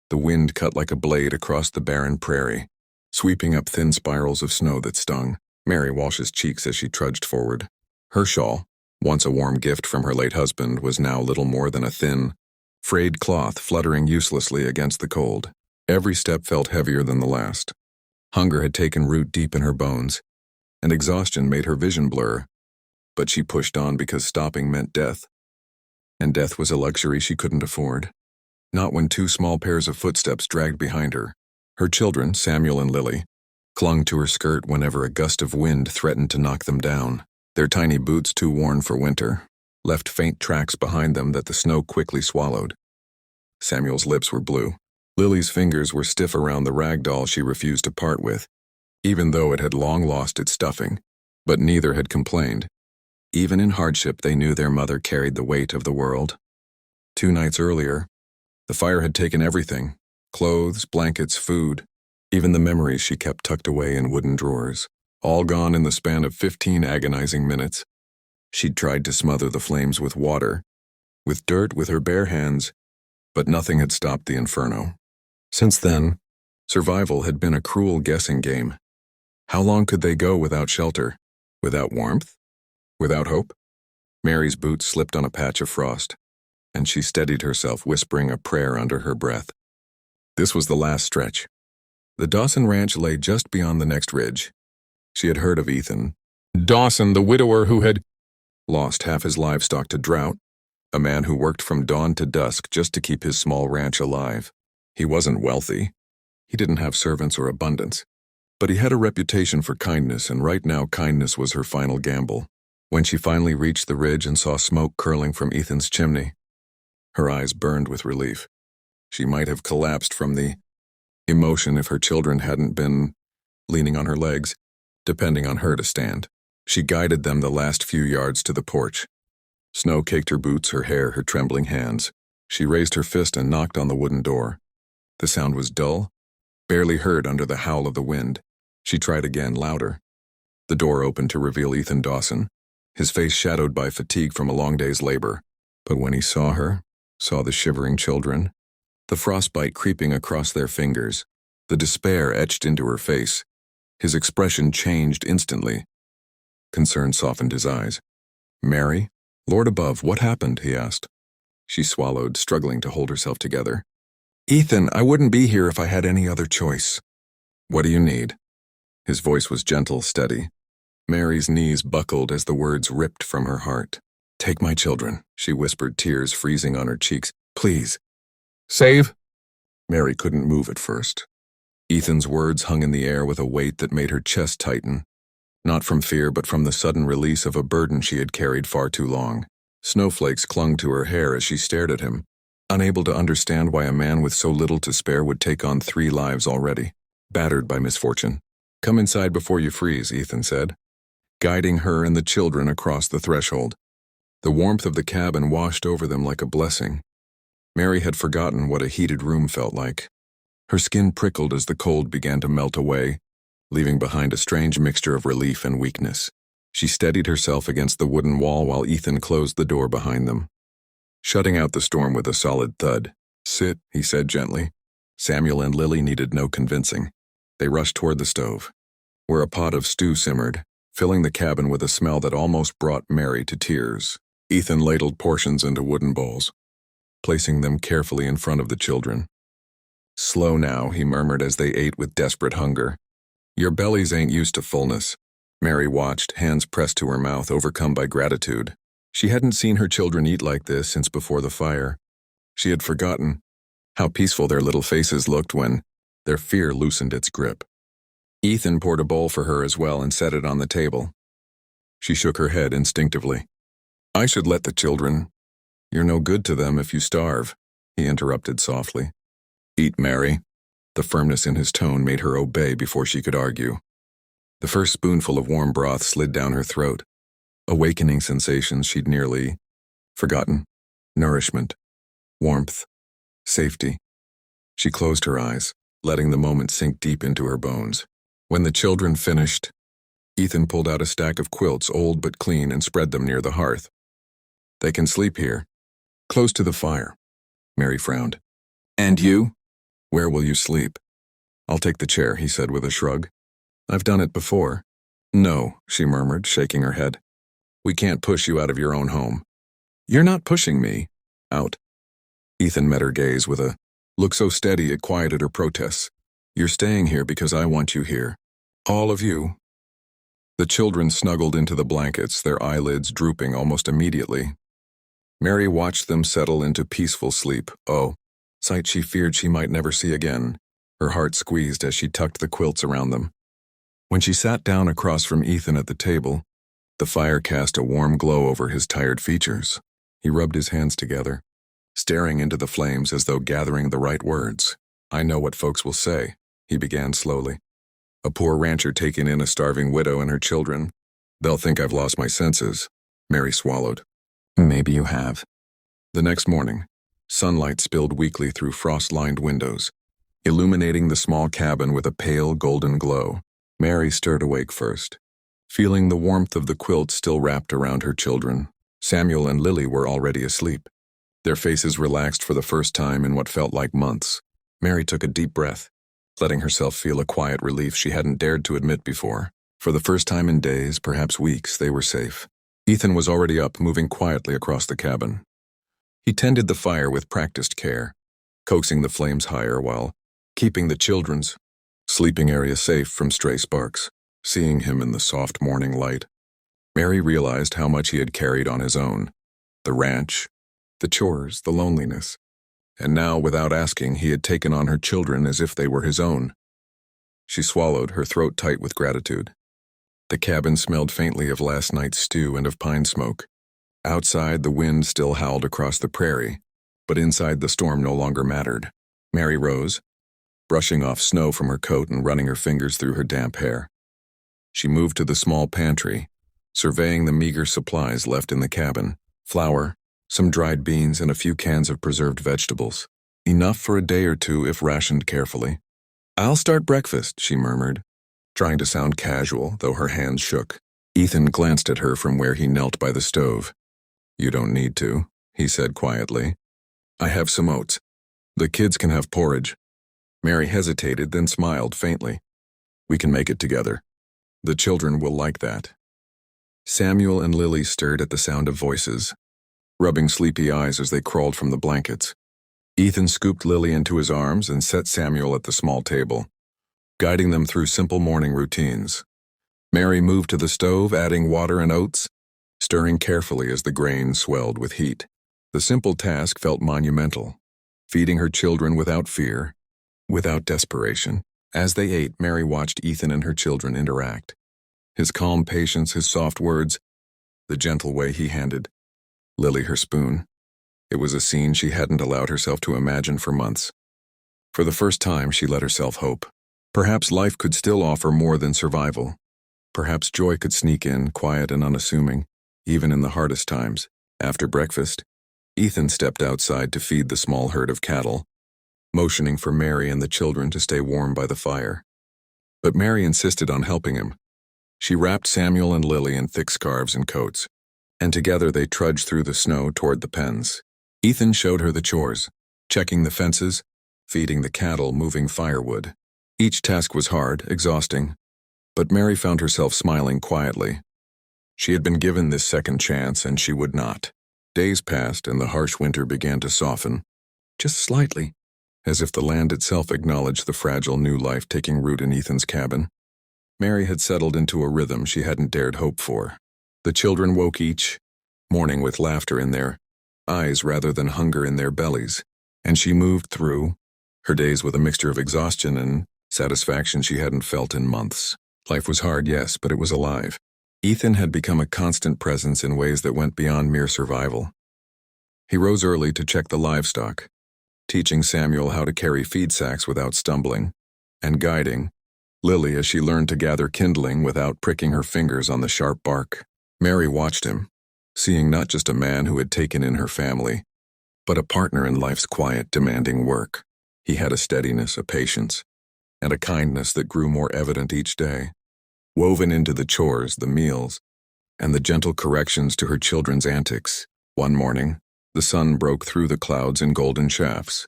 The wind cut like a blade across the barren prairie, sweeping up thin spirals of snow that stung Mary Walsh's cheeks as she trudged forward. Her shawl, once a warm gift from her late husband, was now little more than a thin, frayed cloth fluttering uselessly against the cold. Every step felt heavier than the last. Hunger had taken root deep in her bones, and exhaustion made her vision blur. But she pushed on because stopping meant death. And death was a luxury she couldn't afford. Not when two small pairs of footsteps dragged behind her. Her children, Samuel and Lily, clung to her skirt whenever a gust of wind threatened to knock them down. Their tiny boots, too worn for winter, left faint tracks behind them that the snow quickly swallowed. Samuel's lips were blue. Lily's fingers were stiff around the rag doll she refused to part with, even though it had long lost its stuffing. But neither had complained. Even in hardship, they knew their mother carried the weight of the world. 2 nights earlier, the fire had taken everything: clothes, blankets, food, even the memories she kept tucked away in wooden drawers, all gone in the span of 15 agonizing minutes. She'd tried to smother the flames with water, with dirt, with her bare hands, but nothing had stopped the inferno. Since then, survival had been a cruel guessing game. How long could they go without shelter, without warmth, without hope? Mary's boots slipped on a patch of frost, and she steadied herself, whispering a prayer under her breath. This was the last stretch. The Dawson Ranch lay just beyond the next ridge. She had heard of Ethan Dawson, the widower who had lost half his livestock to drought, a man who worked from dawn to dusk just to keep his small ranch alive. He wasn't wealthy. He didn't have servants or abundance. But he had a reputation for kindness, and right now kindness was her final gamble. When she finally reached the ridge and saw smoke curling from Ethan's chimney, her eyes burned with relief. She might have collapsed from the emotion if her children hadn't been leaning on her legs, depending on her to stand. She guided them the last few yards to the porch. Snow caked her boots, her hair, her trembling hands. She raised her fist and knocked on the wooden door. The sound was dull, barely heard under the howl of the wind. She tried again, louder. The door opened to reveal Ethan Dawson, his face shadowed by fatigue from a long day's labor. But when he saw her, saw the shivering children, the frostbite creeping across their fingers, the despair etched into her face, his expression changed instantly. Concern softened his eyes. "Mary? Lord above, what happened?" he asked. She swallowed, struggling to hold herself together. "Ethan, I wouldn't be here if I had any other choice." "What do you need?" His voice was gentle, steady. Mary's knees buckled as the words ripped from her heart. "Take my children," she whispered, tears freezing on her cheeks. "Please." "Save?" Mary couldn't move at first. Ethan's words hung in the air with a weight that made her chest tighten, not from fear but from the sudden release of a burden she had carried far too long. Snowflakes clung to her hair as she stared at him, unable to understand why a man with so little to spare would take on 3 lives already, battered by misfortune. "Come inside before you freeze," Ethan said, guiding her and the children across the threshold. The warmth of the cabin washed over them like a blessing. Mary had forgotten what a heated room felt like. Her skin prickled as the cold began to melt away, leaving behind a strange mixture of relief and weakness. She steadied herself against the wooden wall while Ethan closed the door behind them, shutting out the storm with a solid thud. "Sit," he said gently. Samuel and Lily needed no convincing. They rushed toward the stove, where a pot of stew simmered, filling the cabin with a smell that almost brought Mary to tears. Ethan ladled portions into wooden bowls, placing them carefully in front of the children. "Slow now," he murmured as they ate with desperate hunger. "Your bellies ain't used to fullness." Mary watched, hands pressed to her mouth, overcome by gratitude. She hadn't seen her children eat like this since before the fire. She had forgotten how peaceful their little faces looked when their fear loosened its grip. Ethan poured a bowl for her as well and set it on the table. She shook her head instinctively. "I should let the children. You're no good to them if you starve," he interrupted softly. "Eat, Mary." The firmness in his tone made her obey before she could argue. The first spoonful of warm broth slid down her throat, awakening sensations she'd nearly forgotten. Nourishment, warmth, safety. She closed her eyes, letting the moment sink deep into her bones. When the children finished, Ethan pulled out a stack of quilts, old but clean, and spread them near the hearth. "They can sleep here, close to the fire." Mary frowned. "And you?" Where will you sleep? I'll take the chair, he said with a shrug. I've done it before. No, she murmured, shaking her head. We can't push you out of your own home. You're not pushing me. Out. Ethan met her gaze with a look so steady it quieted her protests. You're staying here because I want you here. All of you. The children snuggled into the blankets, their eyelids drooping almost immediately. Mary watched them settle into peaceful sleep. Oh, sight she feared she might never see again. Her heart squeezed as she tucked the quilts around them. When she sat down across from Ethan at the table, the fire cast a warm glow over his tired features. He rubbed his hands together, staring into the flames as though gathering the right words. I know what folks will say, he began slowly. A poor rancher taking in a starving widow and her children. They'll think I've lost my senses. Mary swallowed. Maybe you have. The next morning, sunlight spilled weakly through frost-lined windows, illuminating the small cabin with a pale golden glow. Mary stirred awake first, feeling the warmth of the quilt still wrapped around her children. Samuel and Lily were already asleep, their faces relaxed for the first time in what felt like months. Mary took a deep breath, letting herself feel a quiet relief she hadn't dared to admit before. For the first time in days, perhaps weeks, they were safe. Ethan was already up, moving quietly across the cabin. He tended the fire with practiced care, coaxing the flames higher while keeping the children's sleeping area safe from stray sparks. Seeing him in the soft morning light, Mary realized how much he had carried on his own. The ranch, the chores, the loneliness. And now, without asking, he had taken on her children as if they were his own. She swallowed, her throat tight with gratitude. The cabin smelled faintly of last night's stew and of pine smoke. Outside, the wind still howled across the prairie, but inside the storm no longer mattered. Mary rose, brushing off snow from her coat and running her fingers through her damp hair. She moved to the small pantry, surveying the meager supplies left in the cabin. Flour, some dried beans, and a few cans of preserved vegetables. Enough for a day or two if rationed carefully. I'll start breakfast, she murmured, trying to sound casual, though her hands shook. Ethan glanced at her from where he knelt by the stove. You don't need to, he said quietly. I have some oats. The kids can have porridge. Mary hesitated, then smiled faintly. We can make it together. The children will like that. Samuel and Lily stirred at the sound of voices, rubbing sleepy eyes as they crawled from the blankets. Ethan scooped Lily into his arms and set Samuel at the small table, guiding them through simple morning routines. Mary moved to the stove, adding water and oats, stirring carefully as the grain swelled with heat. The simple task felt monumental, feeding her children without fear, without desperation. As they ate, Mary watched Ethan and her children interact. His calm patience, his soft words, the gentle way he handed Lily her spoon. It was a scene she hadn't allowed herself to imagine for months. For the first time, she let herself hope. Perhaps life could still offer more than survival. Perhaps joy could sneak in, quiet and unassuming, even in the hardest times. After breakfast, Ethan stepped outside to feed the small herd of cattle, motioning for Mary and the children to stay warm by the fire. But Mary insisted on helping him. She wrapped Samuel and Lily in thick scarves and coats, and together they trudged through the snow toward the pens. Ethan showed her the chores, checking the fences, feeding the cattle, moving firewood. Each task was hard, exhausting, but Mary found herself smiling quietly. She had been given this second chance, and she would not. Days passed, and the harsh winter began to soften, just slightly, as if the land itself acknowledged the fragile new life taking root in Ethan's cabin. Mary had settled into a rhythm she hadn't dared hope for. The children woke each morning with laughter in their eyes rather than hunger in their bellies, and she moved through her days with a mixture of exhaustion and satisfaction she hadn't felt in months. Life was hard, yes, but it was alive. Ethan had become a constant presence in ways that went beyond mere survival. He rose early to check the livestock, teaching Samuel how to carry feed sacks without stumbling, and guiding Lily as she learned to gather kindling without pricking her fingers on the sharp bark. Mary watched him, seeing not just a man who had taken in her family, but a partner in life's quiet, demanding work. He had a steadiness, a patience, and a kindness that grew more evident each day, woven into the chores, the meals, and the gentle corrections to her children's antics. One morning, the sun broke through the clouds in golden shafts.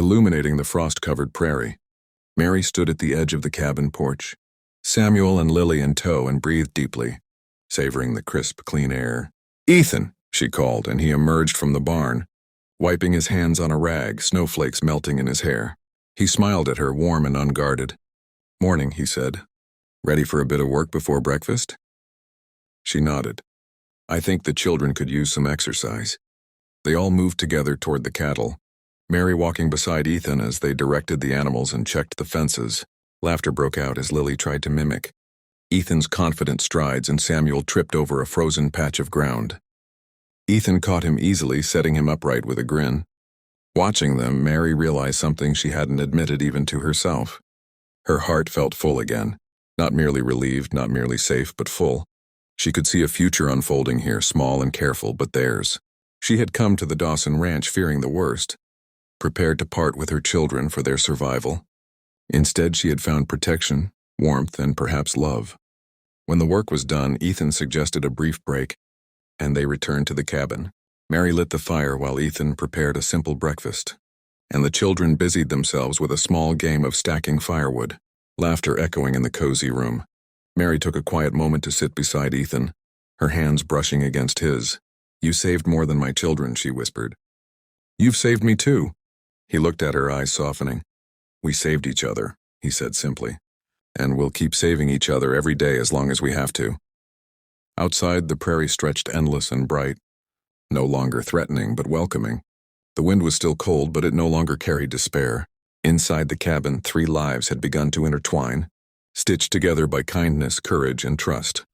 illuminating the frost-covered prairie. Mary stood at the edge of the cabin porch, Samuel and Lily in tow, and breathed deeply, savoring the crisp, clean air. "Ethan," she called, and he emerged from the barn, wiping his hands on a rag, snowflakes melting in his hair. He smiled at her, warm and unguarded. "Morning," he said. "Ready for a bit of work before breakfast?" She nodded. "I think the children could use some exercise." They all moved together toward the cattle, Mary walking beside Ethan as they directed the animals and checked the fences. Laughter broke out as Lily tried to mimic Ethan's confident strides, and Samuel tripped over a frozen patch of ground. Ethan caught him easily, setting him upright with a grin. Watching them, Mary realized something she hadn't admitted even to herself. Her heart felt full again, not merely relieved, not merely safe, but full. She could see a future unfolding here, small and careful, but theirs. She had come to the Dawson Ranch fearing the worst, prepared to part with her children for their survival. Instead, she had found protection, warmth, and perhaps love. When the work was done, Ethan suggested a brief break, and they returned to the cabin. Mary lit the fire while Ethan prepared a simple breakfast, and the children busied themselves with a small game of stacking firewood, laughter echoing in the cozy room. Mary took a quiet moment to sit beside Ethan, her hands brushing against his. "You saved more than my children," she whispered. "You've saved me too." He looked at her, eyes softening. "We saved each other," he said simply, "and we'll keep saving each other every day as long as we have to." Outside, the prairie stretched endless and bright, no longer threatening but welcoming. The wind was still cold, but it no longer carried despair. Inside the cabin, 3 lives had begun to intertwine, stitched together by kindness, courage, and trust.